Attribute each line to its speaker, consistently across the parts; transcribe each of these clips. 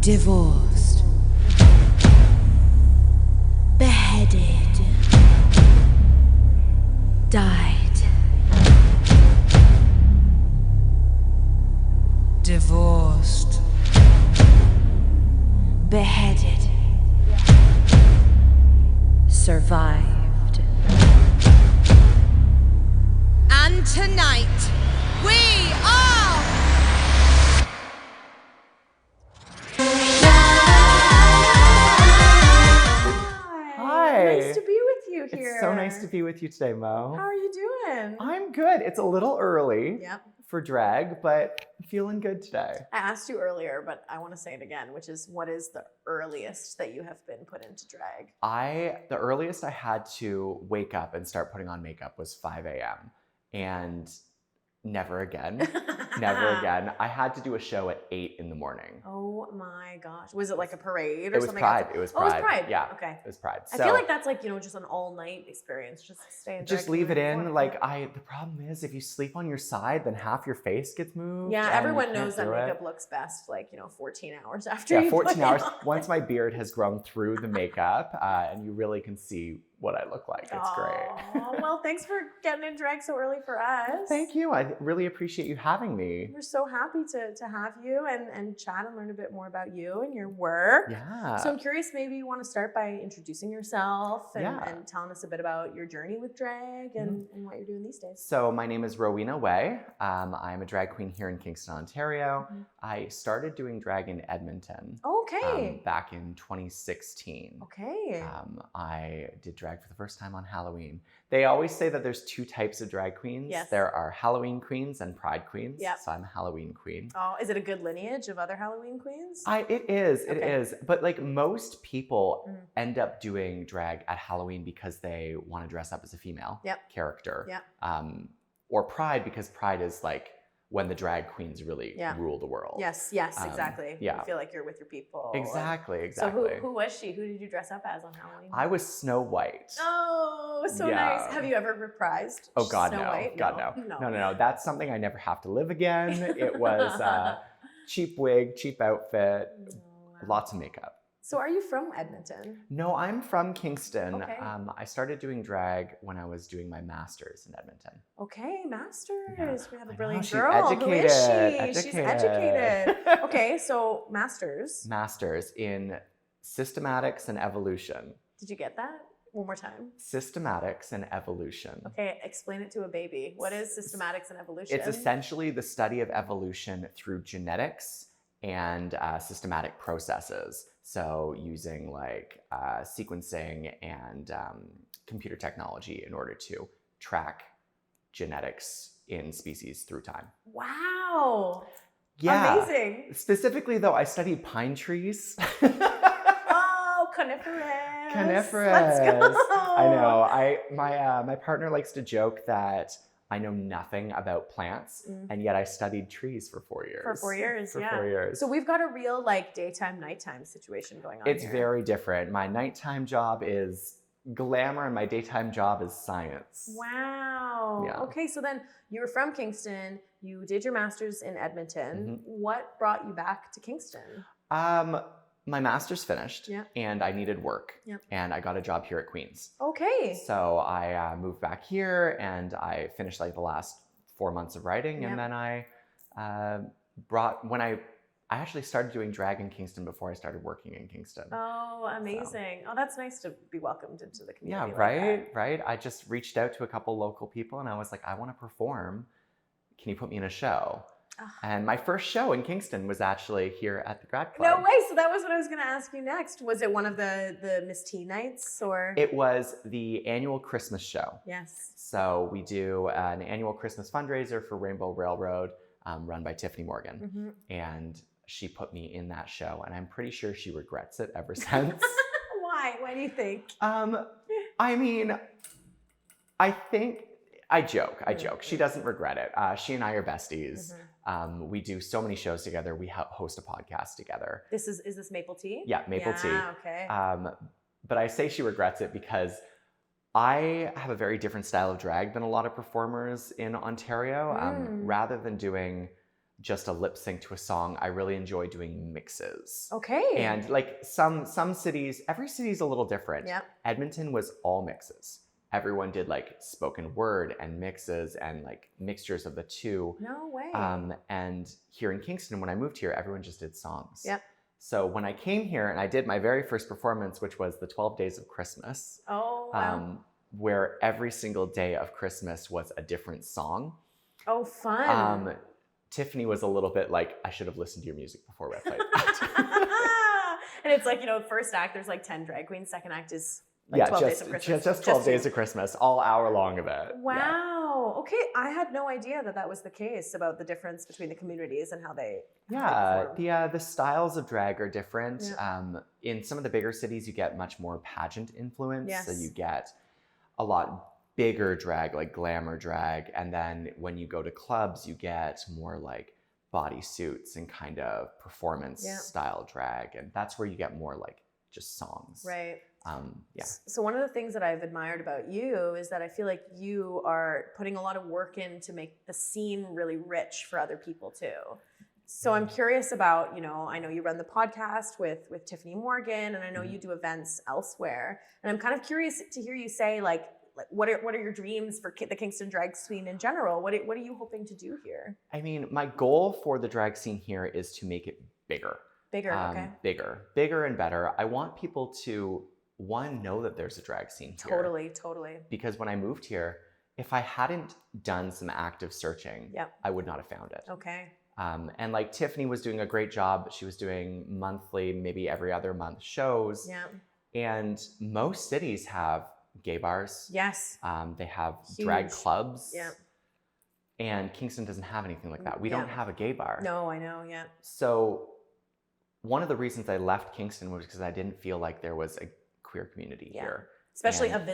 Speaker 1: divorced, beheaded, died, divorced, beheaded, survived. And tonight, we are...
Speaker 2: Nice to be with you here.
Speaker 3: It's so nice to be with you today, Mo.
Speaker 2: How are you doing?
Speaker 3: I'm good. It's a little early for drag, but I'm feeling good today.
Speaker 2: I asked you earlier, but I want to say it again, which is, what is the earliest that you have been put into drag?
Speaker 3: The earliest I had to wake up and start putting on makeup was 5 a.m. And never again. Never again. I had to do a show at 8 in the morning.
Speaker 2: Oh my gosh. Was it like a parade or something?
Speaker 3: It was Pride.
Speaker 2: Oh, it was Pride.
Speaker 3: Yeah.
Speaker 2: Okay.
Speaker 3: It was Pride.
Speaker 2: I feel like that's like, just an all-night experience. Just stay in.
Speaker 3: Just leave it in. The problem is if you sleep on your side, then half your face gets moved.
Speaker 2: Yeah, everyone knows that makeup looks best 14 hours after.
Speaker 3: Yeah, 14 hours. Once my beard has grown through the makeup, and you really can see what I look like. It's great.
Speaker 2: Well, thanks for getting in drag so early for us.
Speaker 3: Thank you. I really appreciate you having me.
Speaker 2: We're so happy to have you and chat and learn a bit more about you and your work.
Speaker 3: Yeah.
Speaker 2: So I'm curious, maybe you want to start by introducing yourself and telling us a bit about your journey with drag and what you're doing these days.
Speaker 3: So my name is Rowena Whey. I'm a drag queen here in Kingston, Ontario. I started doing drag in Edmonton.
Speaker 2: Okay.
Speaker 3: Back in 2016.
Speaker 2: Okay.
Speaker 3: I did drag for the first time on Halloween. They always say that there's two types of drag queens.
Speaker 2: Yes.
Speaker 3: There are Halloween queens and Pride queens.
Speaker 2: Yep.
Speaker 3: So I'm a Halloween queen.
Speaker 2: Oh, is it a good lineage of other Halloween queens?
Speaker 3: It is. But most people end up doing drag at Halloween because they want to dress up as a female character.
Speaker 2: Yep.
Speaker 3: Or Pride because Pride is when the drag queens really rule the world.
Speaker 2: Yes, exactly.
Speaker 3: Yeah.
Speaker 2: You feel like you're with your people.
Speaker 3: Exactly.
Speaker 2: So who was she? Who did you dress up as on Halloween?
Speaker 3: I was Snow White.
Speaker 2: Oh, so nice. Have you ever reprised
Speaker 3: Oh God,
Speaker 2: Snow
Speaker 3: no.
Speaker 2: White?
Speaker 3: God, no. No. That's something I never have to live again. It was cheap wig, cheap outfit, lots of makeup.
Speaker 2: So are you from Edmonton?
Speaker 3: No, I'm from Kingston.
Speaker 2: Okay.
Speaker 3: I started doing drag when I was doing my master's in Edmonton.
Speaker 2: Okay, master's.
Speaker 3: Yeah.
Speaker 2: We have a
Speaker 3: I
Speaker 2: brilliant
Speaker 3: know,
Speaker 2: girl.
Speaker 3: she's
Speaker 2: Who is she?
Speaker 3: educated.
Speaker 2: She's educated. Okay, so master's.
Speaker 3: Master's in systematics and evolution.
Speaker 2: Did you get that? One more time.
Speaker 3: Systematics and evolution.
Speaker 2: Okay, explain it to a baby. What is systematics and evolution?
Speaker 3: It's essentially the study of evolution through genetics and systematic processes. So using sequencing and computer technology in order to track genetics in species through time.
Speaker 2: Wow.
Speaker 3: Yeah.
Speaker 2: Amazing.
Speaker 3: Specifically though, I studied pine trees.
Speaker 2: Oh, coniferous.
Speaker 3: Coniferous.
Speaker 2: Let's go.
Speaker 3: I know. My partner likes to joke that I know nothing about plants, and yet I studied trees for 4 years.
Speaker 2: For 4 years,
Speaker 3: For 4 years.
Speaker 2: So we've got a real daytime, nighttime situation going on
Speaker 3: It's
Speaker 2: here.
Speaker 3: very different. My nighttime job is glamour and my daytime job is science.
Speaker 2: Wow.
Speaker 3: Yeah.
Speaker 2: Okay, so then you were from Kingston. You did your master's in Edmonton. What brought you back to Kingston?
Speaker 3: My master's finished and I needed work and I got a job here at Queen's.
Speaker 2: Okay.
Speaker 3: So I moved back here and I finished the last 4 months of writing and then I actually started doing drag in Kingston before I started working in Kingston.
Speaker 2: Oh, amazing. Oh, that's nice to be welcomed into the community.
Speaker 3: Yeah, right. I just reached out to a couple local people and I was like, I want to perform. Can you put me in a show? And my first show in Kingston was actually here at the Grad Club.
Speaker 2: No way. So that was what I was going to ask you next. Was it one of the Miss T nights or?
Speaker 3: It was the annual Christmas show.
Speaker 2: Yes.
Speaker 3: So we do an annual Christmas fundraiser for Rainbow Railroad run by Tiffany Morgan. And she put me in that show and I'm pretty sure she regrets it ever since.
Speaker 2: Why? Why do you think?
Speaker 3: I joke. She doesn't regret it. She and I are besties. We do so many shows together. We host a podcast together.
Speaker 2: Is this Maple Tea?
Speaker 3: Yeah, Maple Tea.
Speaker 2: Okay.
Speaker 3: But I say she regrets it because I have a very different style of drag than a lot of performers in Ontario. Rather than doing just a lip sync to a song. I really enjoy doing mixes.
Speaker 2: Okay.
Speaker 3: And like some cities, every city is a little different.
Speaker 2: Yeah.
Speaker 3: Edmonton was all mixes. Everyone did like spoken word and mixes and like mixtures of the two.
Speaker 2: No way.
Speaker 3: And here in Kingston, when I moved here, everyone just did songs.
Speaker 2: Yep.
Speaker 3: So when I came here and I did my very first performance, which was the 12 Days of Christmas,
Speaker 2: Oh, wow.
Speaker 3: where every single day of Christmas was a different song.
Speaker 2: Oh, fun.
Speaker 3: Tiffany was a little bit like, I should have listened to your music before I played.
Speaker 2: And it's like, first act, there's like 10 drag queens. Second act is like 12 days of Christmas.
Speaker 3: Just 12 days of Christmas, all hour long of it.
Speaker 2: Wow.
Speaker 3: Yeah.
Speaker 2: Okay. I had no idea that was the case about the difference between the communities and how they
Speaker 3: Yeah,
Speaker 2: perform.
Speaker 3: the styles of drag are different.
Speaker 2: Yeah.
Speaker 3: In some of the bigger cities, you get much more pageant influence.
Speaker 2: Yes.
Speaker 3: So you get a lot bigger drag, like glamour drag. And then when you go to clubs, you get more like bodysuits and kind of performance style drag. And that's where you get more like just songs.
Speaker 2: Right.
Speaker 3: Yeah.
Speaker 2: So one of the things that I've admired about you is that I feel like you are putting a lot of work in to make the scene really rich for other people too. So I'm curious about, I know you run the podcast with Tiffany Morgan, and I know you do events elsewhere. And I'm kind of curious to hear you say, like what are your dreams for the Kingston drag scene in general? What are you hoping to do here?
Speaker 3: I mean, my goal for the drag scene here is to make it bigger.
Speaker 2: Bigger, okay.
Speaker 3: Bigger and better. I want people to, one, know that there's a drag scene here.
Speaker 2: Totally.
Speaker 3: Because when I moved here, if I hadn't done some active searching, I would not have found it.
Speaker 2: Okay.
Speaker 3: And like Tiffany was doing a great job. She was doing monthly, maybe every other month shows.
Speaker 2: Yeah.
Speaker 3: And most cities have gay bars.
Speaker 2: Yes.
Speaker 3: They have
Speaker 2: Huge.
Speaker 3: drag clubs.
Speaker 2: Yeah.
Speaker 3: And Kingston doesn't have anything like that. We don't have a gay bar.
Speaker 2: No, I know, yeah.
Speaker 3: So one of the reasons I left Kingston was because I didn't feel like there was a queer community here.
Speaker 2: Especially
Speaker 3: and
Speaker 2: a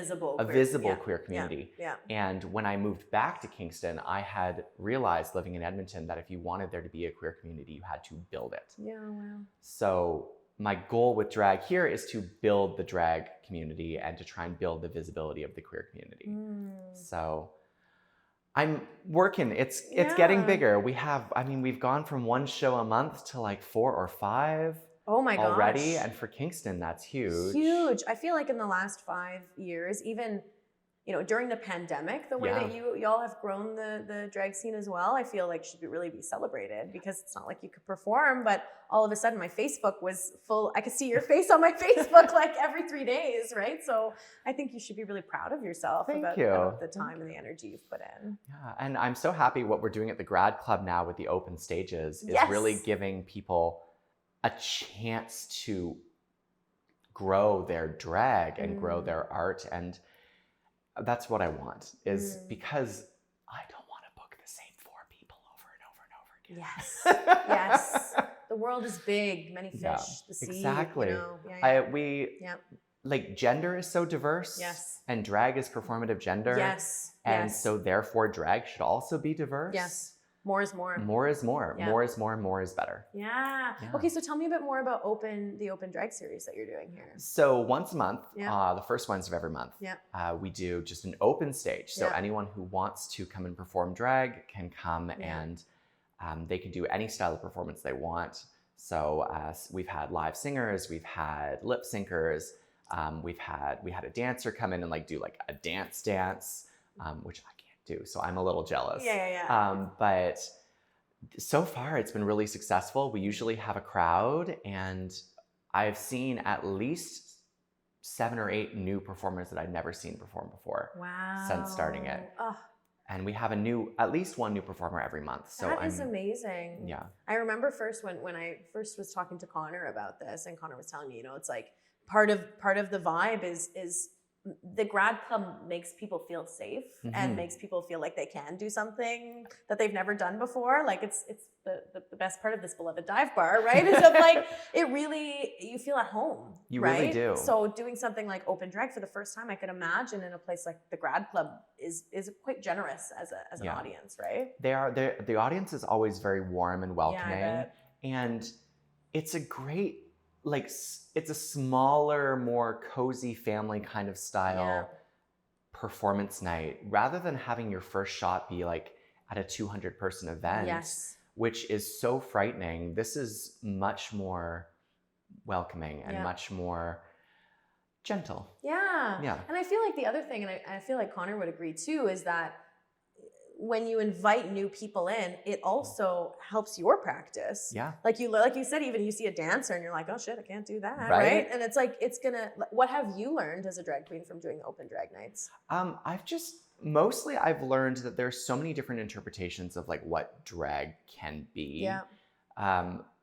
Speaker 2: visible
Speaker 3: queer community.
Speaker 2: Yeah.
Speaker 3: And when I moved back to Kingston, I had realized living in Edmonton that if you wanted there to be a queer community, you had to build it.
Speaker 2: Yeah, wow.
Speaker 3: So my goal with drag here is to build the drag community and to try and build the visibility of the queer community. So I'm working. It's getting bigger. We've gone from one show a month to like 4 or 5.
Speaker 2: Oh my gosh.
Speaker 3: Already, and for Kingston, that's huge.
Speaker 2: Huge. I feel like in the last 5 years, even during the pandemic, the way that y'all have grown the drag scene as well, I feel like should really be celebrated, because it's not like you could perform, but all of a sudden my Facebook was full. I could see your face on my Facebook like every 3 days, right? So I think you should be really proud of yourself about the time and the energy you've put in.
Speaker 3: Yeah, and I'm so happy what we're doing at the Grad Club now with the open stages is really giving people a chance to grow their drag and grow their art. And that's what I want, is because I don't want to book the same 4 people over and over and over again.
Speaker 2: Yes. The world is big, many fish, the sea.
Speaker 3: Exactly. Like gender is so diverse.
Speaker 2: Yes.
Speaker 3: And drag is performative gender.
Speaker 2: Yes.
Speaker 3: And so therefore drag should also be diverse.
Speaker 2: Yes. More is more.
Speaker 3: More is more.
Speaker 2: Yeah.
Speaker 3: More is more and more is better.
Speaker 2: Yeah. Okay, so tell me a bit more about the open drag series that you're doing here.
Speaker 3: So once a month, the first Wednesday of every month, we do just an open stage. So anyone who wants to come and perform drag can come and they can do any style of performance they want. So we've had live singers, we've had lip syncers, we had a dancer come in and like do like a dance, which I can't do. So I'm a little jealous. But so far it's been really successful. We usually have a crowd, and I've seen at least 7 or 8 new performers that I've never seen perform before.
Speaker 2: Wow.
Speaker 3: Since starting it.
Speaker 2: Oh.
Speaker 3: And we have at least one new performer every month. So
Speaker 2: that is amazing.
Speaker 3: Yeah.
Speaker 2: I remember first when I first was talking to Connor about this, and Connor was telling me, it's like part of the vibe is the Grad Club makes people feel safe and makes people feel like they can do something that they've never done before. Like it's the best part of this beloved dive bar, right? Is that like you feel at home.
Speaker 3: You
Speaker 2: right?
Speaker 3: really do.
Speaker 2: So doing something like open drag for the first time, I could imagine in a place like the Grad Club is quite generous as an audience, right?
Speaker 3: The audience is always very warm and welcoming,
Speaker 2: Yeah,
Speaker 3: and it's a great, it's a smaller, more cozy family kind of style performance night, rather than having your first shot be like at a 200-person event which is so frightening. This is much more welcoming and much more gentle.
Speaker 2: Yeah. And I feel like the other thing, and I feel like Connor would agree too, is that when you invite new people in, it also helps your practice.
Speaker 3: Yeah.
Speaker 2: Like you said, even you see a dancer and you're like, oh shit, I can't do that. Right. And it's like, what have you learned as a drag queen from doing open drag nights?
Speaker 3: I've learned that there's so many different interpretations of like what drag can be.
Speaker 2: Yeah.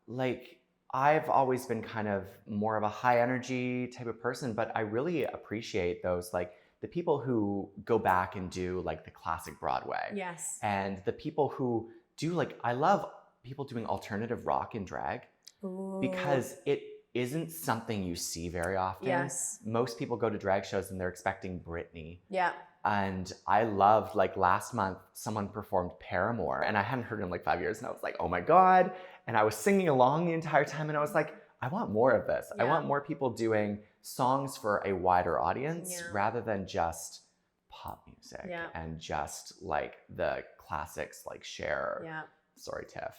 Speaker 3: Like I've always been kind of more of a high energy type of person, but I really appreciate those, like the people who go back and do like the classic Broadway.
Speaker 2: Yes.
Speaker 3: And the people who do like, I love people doing alternative rock in drag.
Speaker 2: Ooh.
Speaker 3: Because it isn't something you see very often.
Speaker 2: Yes.
Speaker 3: Most people go to drag shows and they're expecting Britney.
Speaker 2: Yeah.
Speaker 3: And I loved, like last month, someone performed Paramore and I hadn't heard it in like 5 years and I was like, oh my God. And I was singing along the entire time and I was like, I want more of this.
Speaker 2: Yeah.
Speaker 3: I want more people doing songs for a wider audience rather than just pop music and just like the classics like Cher.
Speaker 2: Yeah.
Speaker 3: Sorry, Tiff.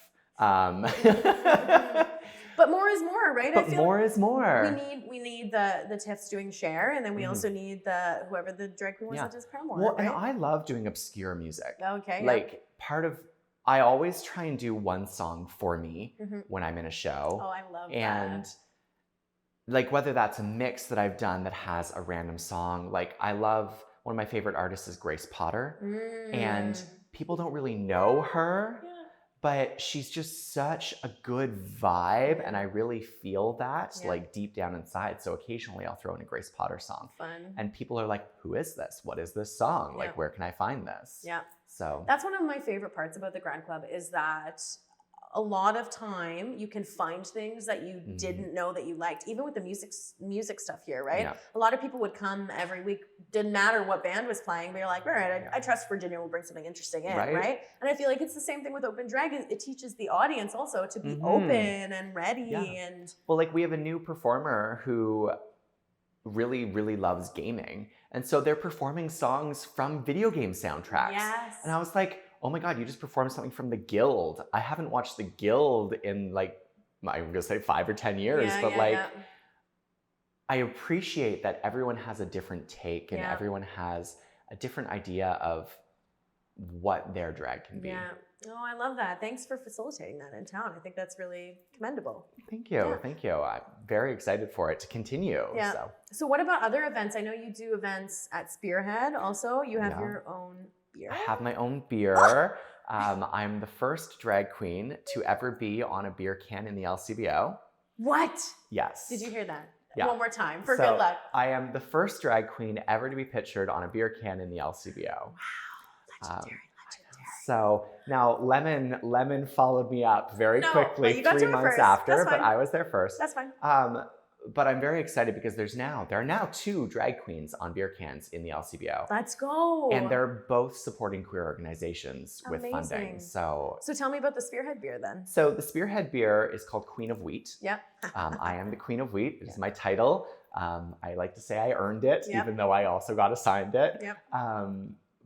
Speaker 2: But more is more, right?
Speaker 3: But more is more.
Speaker 2: We need the Tiffs doing Cher, and then we also need whoever the drag queen was that does Paramore.
Speaker 3: Well,
Speaker 2: right?
Speaker 3: and I love doing obscure music.
Speaker 2: Okay.
Speaker 3: Like I always try and do one song for me when I'm in a show.
Speaker 2: Oh, I love
Speaker 3: and
Speaker 2: that.
Speaker 3: Like whether that's a mix that I've done that has a random song. Like I love, one of my favorite artists is Grace Potter. And people don't really know her. Yeah. But she's just such a good vibe, and I really feel that like deep down inside. So occasionally I'll throw in a Grace Potter song.
Speaker 2: Fun.
Speaker 3: And people are like, who is this? What is this song? Like, where can I find this?
Speaker 2: Yeah.
Speaker 3: So
Speaker 2: that's one of my favorite parts about the Grad Club is that a lot of time you can find things that you didn't know that you liked, even with the music stuff here, right? Yeah. A lot of people would come every week, didn't matter what band was playing, but you're like, all right, I trust Virginia will bring something interesting in, right? And I feel like it's the same thing with open drag. It teaches the audience also to be open and ready. And
Speaker 3: well, like we have a new performer who really, really loves gaming. And so they're performing songs from video game soundtracks.
Speaker 2: Yes.
Speaker 3: And I was like, oh my God, you just performed something from The Guild. I haven't watched The Guild in like, I'm going to say 5 or 10 years, but I appreciate that everyone has a different take and everyone has a different idea of what their drag can be.
Speaker 2: Yeah. Oh, I love that. Thanks for facilitating that in town. I think that's really commendable.
Speaker 3: Thank you. Thank you. I'm very excited for it to continue.
Speaker 2: Yeah. So what about other events? I know you do events at Spearhead also. You have your own beer?
Speaker 3: I have my own beer. I'm the first drag queen to ever be on a beer can in the LCBO.
Speaker 2: What?
Speaker 3: Yes.
Speaker 2: Did you hear that?
Speaker 3: Yeah.
Speaker 2: One more time for good luck.
Speaker 3: I am the first drag queen ever to be pictured on a beer can in the LCBO.
Speaker 2: Wow. Legendary.
Speaker 3: So now Lemon followed me up very quickly 3 months after, but I was there first.
Speaker 2: That's fine.
Speaker 3: But I'm very excited because there are now 2 drag queens on beer cans in the LCBO.
Speaker 2: Let's go.
Speaker 3: And they're both supporting queer organizations with funding. So
Speaker 2: tell me about the Spearhead beer then.
Speaker 3: So the Spearhead beer is called Queen of Wheat.
Speaker 2: Yep.
Speaker 3: I am the Queen of Wheat. It is my title. I like to say I earned it, even though I also got assigned it.
Speaker 2: Yep.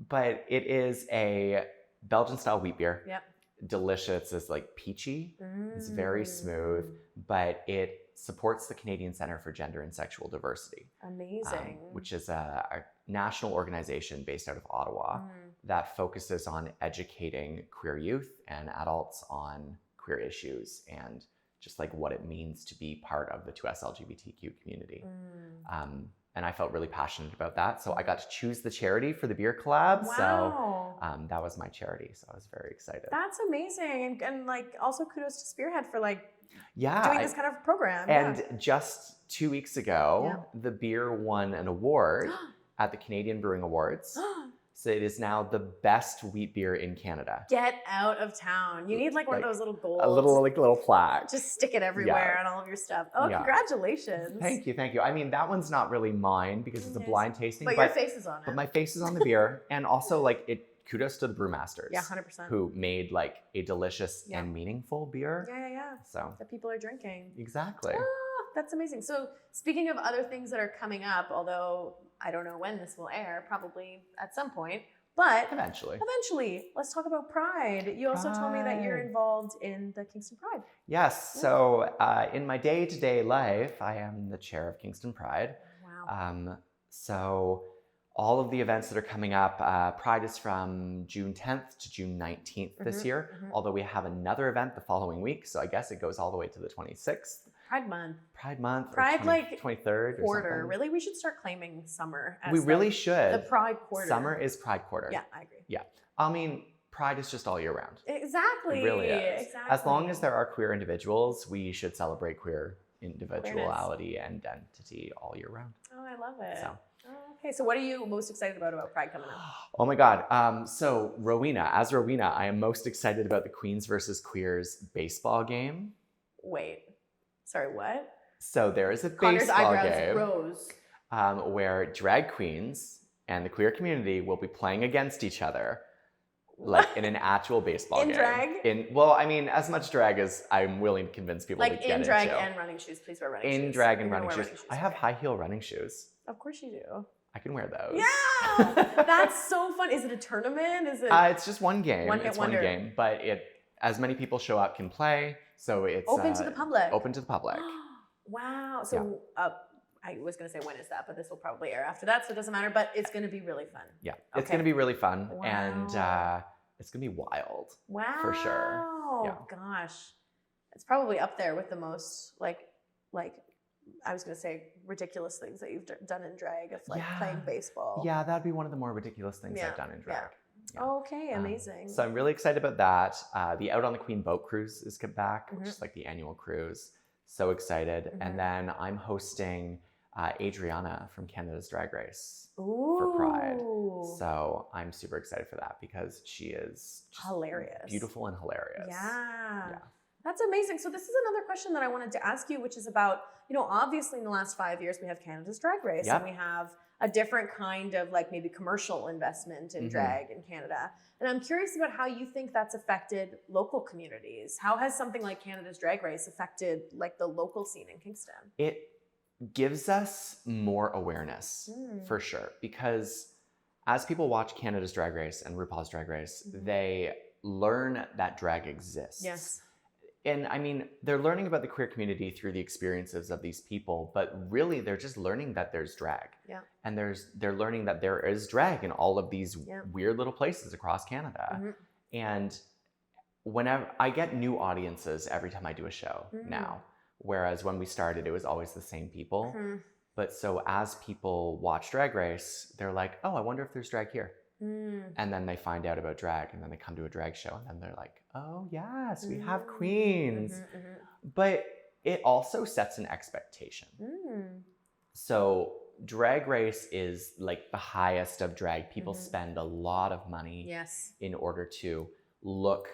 Speaker 3: But it is a Belgian style wheat beer.
Speaker 2: Yep.
Speaker 3: Delicious. It's like peachy. It's very smooth, but it supports the Canadian Centre for Gender and Sexual Diversity.
Speaker 2: Amazing.
Speaker 3: Which is a national organization based out of Ottawa that focuses on educating queer youth and adults on queer issues and just like what it means to be part of the 2S LGBTQ community. And I felt really passionate about that. So I got to choose the charity for the beer collab.
Speaker 2: Wow.
Speaker 3: So that was my charity. So I was very excited.
Speaker 2: That's amazing. And like also kudos to Spearhead for like
Speaker 3: doing
Speaker 2: this kind of program.
Speaker 3: And just 2 weeks ago, the beer won an award at the Canadian Brewing Awards. So it is now the best wheat beer in Canada.
Speaker 2: Get out of town. You need like one of those little gold.
Speaker 3: A little plaque.
Speaker 2: Just stick it everywhere on all of your stuff. Oh, congratulations.
Speaker 3: Thank you. I mean, that one's not really mine because it's a blind tasting.
Speaker 2: But your face is on it.
Speaker 3: But my face is on the beer. And also like kudos to the brewmasters.
Speaker 2: Yeah, 100%.
Speaker 3: Who made like a delicious and meaningful beer.
Speaker 2: Yeah.
Speaker 3: So
Speaker 2: that people are drinking.
Speaker 3: Exactly.
Speaker 2: That's amazing. So speaking of other things that are coming up, although I don't know when this will air, probably at some point, But
Speaker 3: Eventually.
Speaker 2: Let's talk about Pride. You also told me that you're
Speaker 3: Pride.
Speaker 2: involved in the Kingston Pride.
Speaker 3: Yes. So in my day-to-day life, I am the chair of Kingston Pride.
Speaker 2: Wow.
Speaker 3: So all of the events that are coming up, Pride is from June 10th to June 19th this year, although we have another event the following week. So I guess it goes all the way to the 26th.
Speaker 2: Pride Month.
Speaker 3: Pride or 23rd or
Speaker 2: quarter.
Speaker 3: something.
Speaker 2: Really, we should start claiming summer as
Speaker 3: We really should.
Speaker 2: the Pride quarter.
Speaker 3: Summer is Pride quarter.
Speaker 2: Yeah, I agree.
Speaker 3: Yeah. I mean, Pride is just all year round.
Speaker 2: Exactly.
Speaker 3: It really is.
Speaker 2: Exactly.
Speaker 3: As long as there are queer individuals, we should celebrate queer individuality and identity all year round.
Speaker 2: Oh, I love it.
Speaker 3: So.
Speaker 2: Okay, so what are you most excited about Pride coming up?
Speaker 3: Oh my God. So Rowena, I am most excited about the Queens versus Queers baseball game.
Speaker 2: Wait. Sorry, what?
Speaker 3: So there is a
Speaker 2: Connor's
Speaker 3: baseball
Speaker 2: eyebrows
Speaker 3: game
Speaker 2: rose.
Speaker 3: where drag queens and the queer community will be playing against each other, like in an actual baseball game.
Speaker 2: In drag?
Speaker 3: Well, I mean, as much drag as I'm willing to convince people to get into.
Speaker 2: Like in drag and running shoes. Please wear running shoes.
Speaker 3: In drag and running shoes. I have
Speaker 2: okay.
Speaker 3: high heel running shoes.
Speaker 2: Of course you do.
Speaker 3: I can wear those.
Speaker 2: Yeah, that's so fun. Is it a tournament? Is it?
Speaker 3: It's just one game.
Speaker 2: It's one
Speaker 3: game, but as many people show up can play, so it's
Speaker 2: open to the public.
Speaker 3: Open to the public.
Speaker 2: Wow. So I was going to say when is that, but this will probably air after that, so it doesn't matter. But it's going to be really fun.
Speaker 3: Yeah, it's going to be really fun,
Speaker 2: Wow.
Speaker 3: and it's going to be wild.
Speaker 2: Wow.
Speaker 3: For sure. Yeah.
Speaker 2: Gosh, it's probably up there with the most like I was going to say ridiculous things that you've done in drag, of playing baseball.
Speaker 3: Yeah, that'd be one of the more ridiculous things I've done in drag.
Speaker 2: Yeah. Okay, amazing.
Speaker 3: So I'm really excited about that. The Out on the Queen boat cruise is back, which is like the annual cruise. So excited. And then I'm hosting Adriana from Canada's Drag Race for Pride. So I'm super excited for that because she is
Speaker 2: hilarious,
Speaker 3: beautiful and hilarious.
Speaker 2: Yeah. That's amazing. So this is another question that I wanted to ask you, which is about, obviously in the last 5 years, we have Canada's Drag Race and we have a different kind of like maybe commercial investment in drag in Canada. And I'm curious about how you think that's affected local communities. How has something like Canada's Drag Race affected like the local scene in Kingston?
Speaker 3: It gives us more awareness for sure, because as people watch Canada's Drag Race and RuPaul's Drag Race, they learn that drag exists.
Speaker 2: Yes.
Speaker 3: And I mean, they're learning about the queer community through the experiences of these people, but really they're just learning that there's drag.
Speaker 2: Yeah.
Speaker 3: And they're learning that there is drag in all of these weird little places across Canada. And whenever I get new audiences every time I do a show now, whereas when we started, it was always the same people. But so as people watch Drag Race, they're like, oh, I wonder if there's drag here. And then they find out about drag, and then they come to a drag show, and then they're like, oh yes, we have queens. But it also sets an expectation. So Drag Race is like the highest of drag. People spend a lot of money in order to look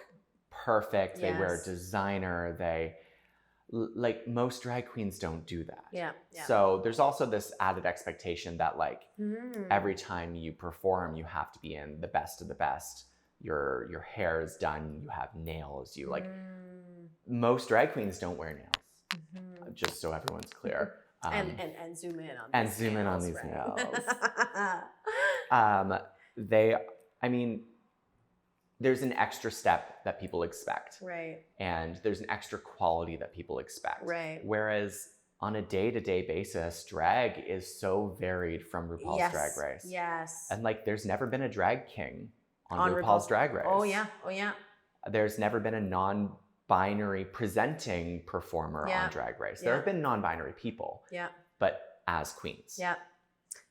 Speaker 3: perfect. They wear designer. Like most drag queens don't do that.
Speaker 2: Yeah.
Speaker 3: So there's also this added expectation that like every time you perform, you have to be in the best of the best. Your hair is done, you have nails, you like most drag queens don't wear nails. Just so everyone's clear.
Speaker 2: And zoom in on
Speaker 3: and
Speaker 2: these
Speaker 3: zoom in on
Speaker 2: nails,
Speaker 3: these
Speaker 2: right?
Speaker 3: nails. There's an extra step that people expect.
Speaker 2: Right.
Speaker 3: And there's an extra quality that people expect.
Speaker 2: Right.
Speaker 3: Whereas on a day-to-day basis, drag is so varied from RuPaul's Drag Race.
Speaker 2: Yes.
Speaker 3: And like there's never been a drag king on RuPaul's Drag Race.
Speaker 2: Oh yeah.
Speaker 3: There's never been a non-binary presenting performer on Drag Race. There have been non-binary people.
Speaker 2: Yeah.
Speaker 3: But as queens.
Speaker 2: Yeah.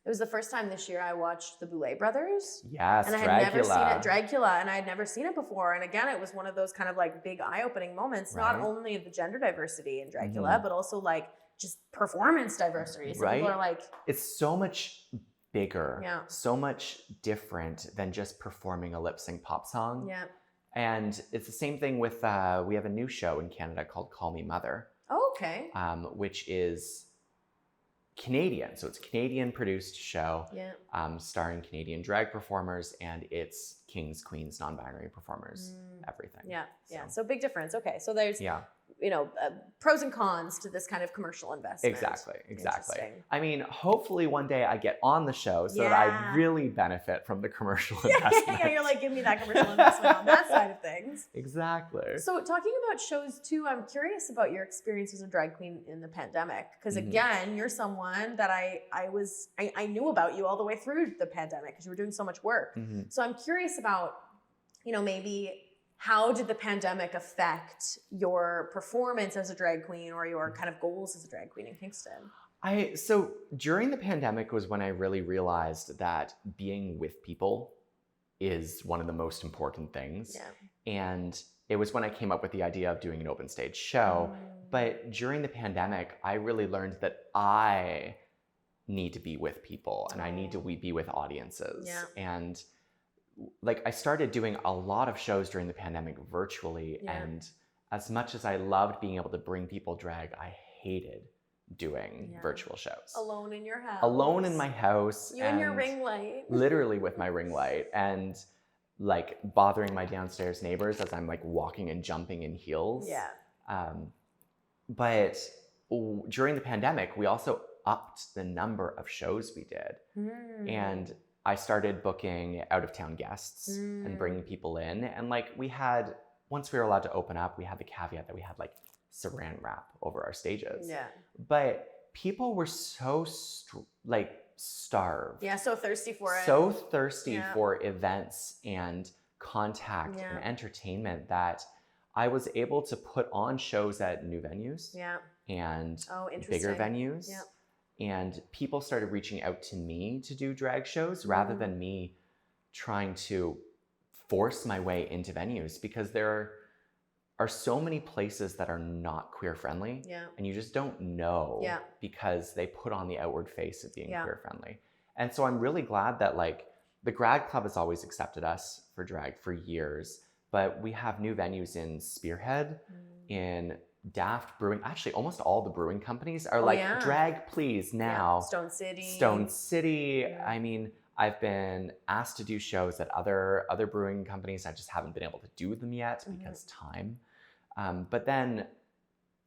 Speaker 2: It was the first time this year I watched the Boules Brothers.
Speaker 3: Yes,
Speaker 2: and I had never seen it, Dragula, and I had never seen it before. And again, it was one of those kind of like big eye-opening moments, not only of the gender diversity in Dragula, but also like just performance diversity. So people are like... It's
Speaker 3: so much bigger, so much different than just performing a lip-sync pop song.
Speaker 2: Yeah.
Speaker 3: And it's the same thing with, we have a new show in Canada called Call Me Mother.
Speaker 2: Oh, okay.
Speaker 3: Which is Canadian. So it's a Canadian produced show starring Canadian drag performers, and it's kings, queens, non-binary performers, everything.
Speaker 2: So big difference. Okay, so there's pros and cons to this kind of commercial investment.
Speaker 3: Exactly.
Speaker 2: Interesting.
Speaker 3: I mean, hopefully one day I get on the show so that I really benefit from the commercial investment.
Speaker 2: Yeah, you're like, give me that commercial investment on that side of things.
Speaker 3: Exactly.
Speaker 2: So talking about shows too, I'm curious about your experience as a drag queen in the pandemic. Because again, you're someone that I knew about you all the way through the pandemic because you were doing so much work. So I'm curious about, maybe how did the pandemic affect your performance as a drag queen or your kind of goals as a drag queen in Kingston?
Speaker 3: So during the pandemic was when I really realized that being with people is one of the most important things. Yeah. And it was when I came up with the idea of doing an open stage show. But during the pandemic, I really learned that I need to be with people and I need to be with audiences. Yeah. And like I started doing a lot of shows during the pandemic virtually. Yeah. And as much as I loved being able to bring people drag, I hated doing virtual shows.
Speaker 2: Alone in your house.
Speaker 3: Alone in my house.
Speaker 2: You and your ring light.
Speaker 3: Literally with my ring light. And like bothering my downstairs neighbors as I'm like walking and jumping in heels. Yeah. But during the pandemic, we also upped the number of shows we did. And I started booking out-of-town guests and bringing people in. And like once we were allowed to open up, we had the caveat that we had like saran wrap over our stages. Yeah. But people were so starved.
Speaker 2: Yeah, so thirsty for it.
Speaker 3: So thirsty for events and contact and entertainment that I was able to put on shows at new venues and bigger venues. Yeah. And people started reaching out to me to do drag shows rather than me trying to force my way into venues, because there are so many places that are not queer friendly and you just don't know because they put on the outward face of being queer friendly. And so I'm really glad that like the Grad Club has always accepted us for drag for years, but we have new venues in Spearhead, in Daft Brewing. Actually, almost all the brewing companies are drag please now.
Speaker 2: Stone City. Yeah.
Speaker 3: I mean, I've been asked to do shows at other brewing companies. I just haven't been able to do them yet because time. But then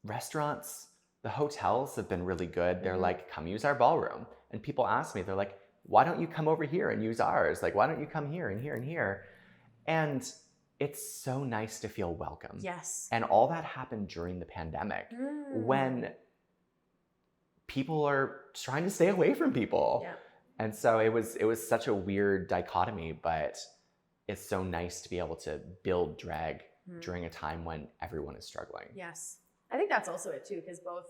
Speaker 3: restaurants, the hotels have been really good. They're like, come use our ballroom. And people ask me, they're like, why don't you come over here and use ours? Like, why don't you come here and here and here? And it's so nice to feel welcome.
Speaker 2: Yes.
Speaker 3: And all that happened during the pandemic when people are trying to stay away from people. Yeah. And so it was such a weird dichotomy, but it's so nice to be able to build drag during a time when everyone is struggling.
Speaker 2: Yes. I think that's also it too, because both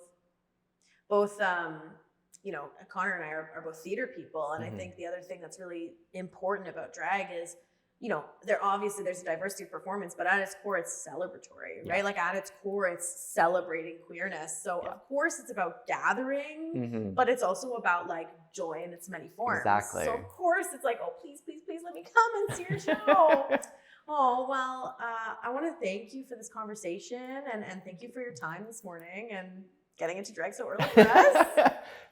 Speaker 2: Connor and I are both theater people. And I think the other thing that's really important about drag is, there's a diversity of performance, but at its core, it's celebratory, right? Like at its core, it's celebrating queerness. So of course it's about gathering, but it's also about like joy in its many forms.
Speaker 3: Exactly.
Speaker 2: So of course it's like, oh, please, please, please let me come and see your show. Oh, well, I want to thank you for this conversation and thank you for your time this morning and getting into drag so early for us.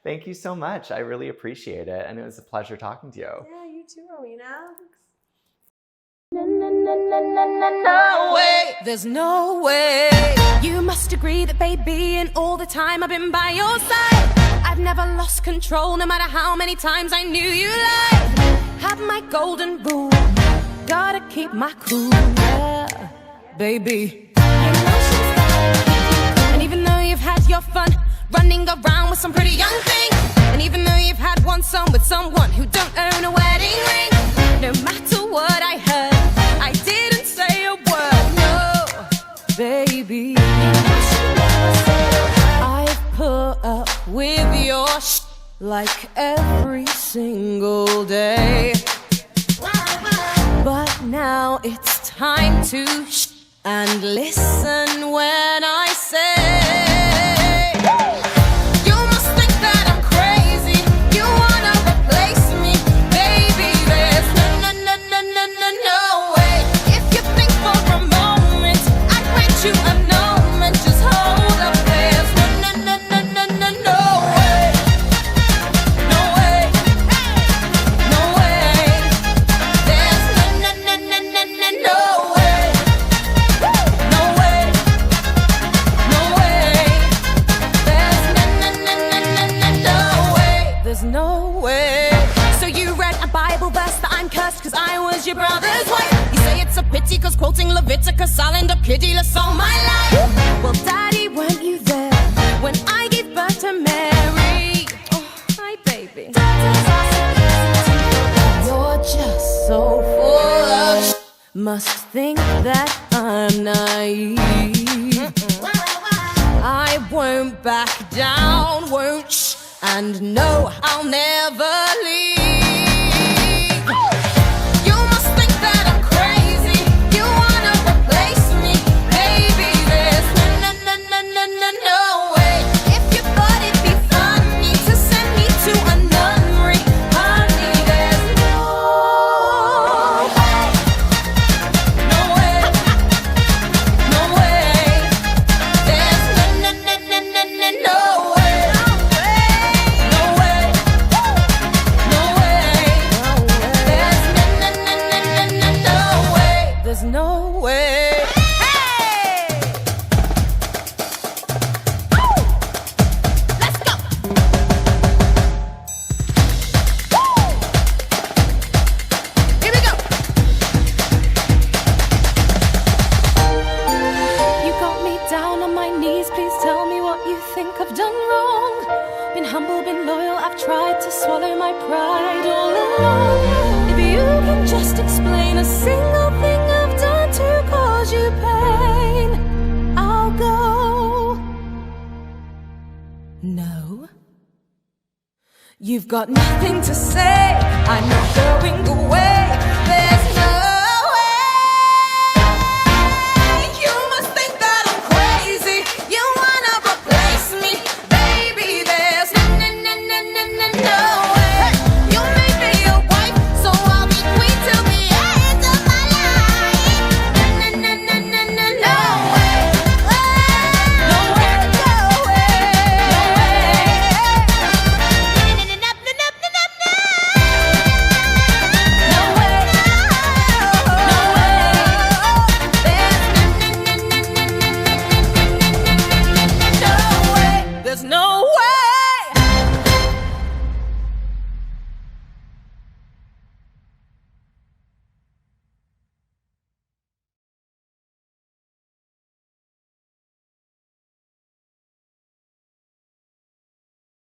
Speaker 3: Thank you so much. I really appreciate it. And it was a pleasure talking to you.
Speaker 2: Yeah, you too, Rowena.
Speaker 1: No way, there's no way. You must agree that, baby, in all the time I've been by your side, I've never lost control, no matter how many times I knew you lied. Have my golden rule, gotta keep my cool, yeah, baby. And even though you've had your fun running around with some pretty young thing, and even though you've had one son with someone who don't own a wedding ring, no matter what I heard, I didn't say a word, no, baby. I've put up with your like every single day, but now it's time to and listen when I say, you must think that I'm crazy, you wanna replace me, baby, there's no way. If you think for a moment I'd grant you annulment, just hold up, there's no way, no way, no way, there's no way, no way, no way. So you read a Bible verse that I'm cursed cause I was your brother's wife. You say it's a pity cause quoting Leviticus I'll end up pitiless all my life. Well, Daddy, weren't you there when I gave birth to Mary? Oh, hi, baby. You're just so full of must think that I'm naive. I won't back down, won't shh, and no, I'll never leave. You must think that I'm crazy. You wanna replace me, baby. There's no way. If you thought it'd be funny to send me to a nunnery, honey, there's no way. No way. No way. There's no way. No way. No way. There's no way. Hey! Woo! Let's go. Woo! Here we go. You got me down on my knees. Please tell me what you think I've done wrong. Been humble, been loyal. I've tried to swallow my pride all along. If you can just explain a single thing I've done to cause you pain, I'll go. No. You've got nothing to say. I'm not going away.